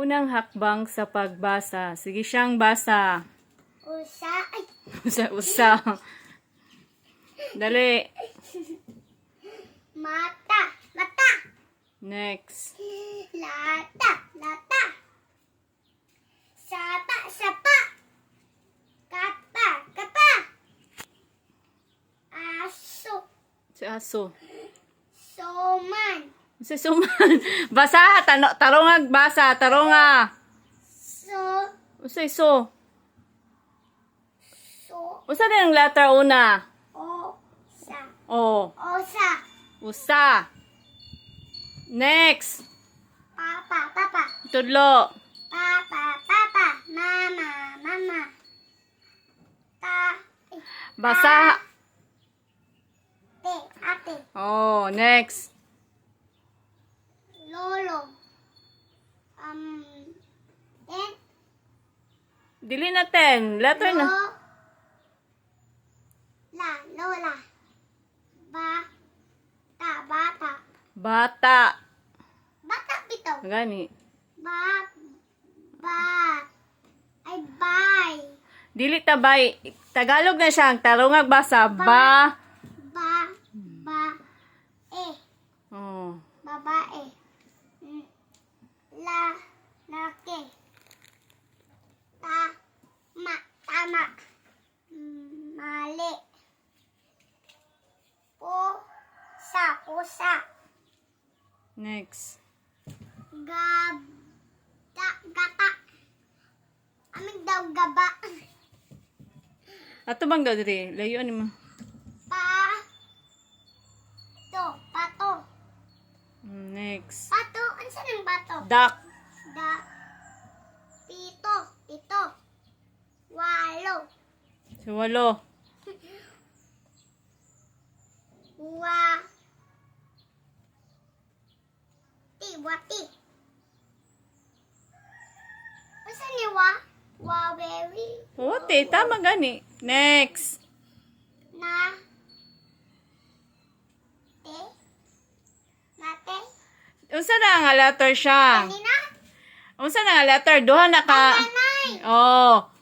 Unang hakbang sa pagbasa. Sige siyang basa. Usa. Ay. Usa. Dali. Mata. Mata. Next. Lata. Lata. Sapa. Sapa. Kapa. Kapa. Aso. Si aso. Soman. Si suman. Basa. Tarongag basa. Taronga. So. Usa iso. So. Usa din ang letter una. Osa. O. Osa. Usa. Next. Papa. Papa. Tudlo. Papa. Papa. Mama. Mama. Ta. Basa. Ate. Ate. Oh, next. Lolo. Then. Dili natin. Letter na. Lola. Bata. Bata. Bata. Bata bito. Gani. Ay, bye. Dili tabay. Tagalog na siya. Ang tarongag basa. Ba. Oh. Babae. Laki. Tama. Mali. Pusa. Next. Gata. Amig daw gaba. Ato bang diri? Layo ni mo. Pato. Next. Pato. Ano saan ang bato? Duck. Pito. Walo. Si walo. Wati. Ano ni Wawewi. Ote, tama gani. Next. Nate. Unsa na nga letter siya? Kanina? Unsa na nga letter? Duha na ka. Nanay. Oh.